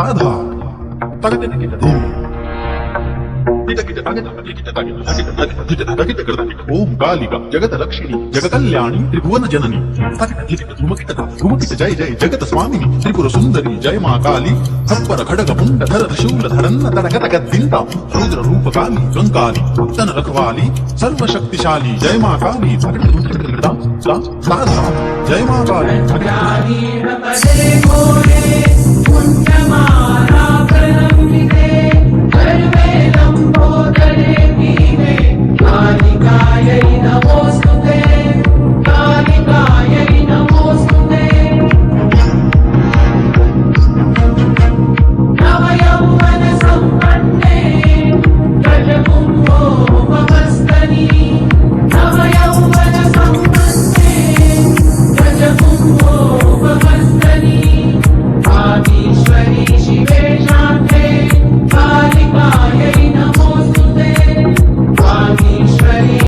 साधा ओम कालिका जगत लक्ष्मी जग कल्याणी त्रिभुवन जननी धूमकित जय जय जगत स्वामिनी त्रिपुर सुंदरी जय मा काली खप्पर खडग पुंड धर शूल धरन्न तडगत गद्दिंता रुद्र रूप काली ज्वंकाली भक्तन रखवाली सर्व शक्तिशाली जय मा काली साधा जय मा काली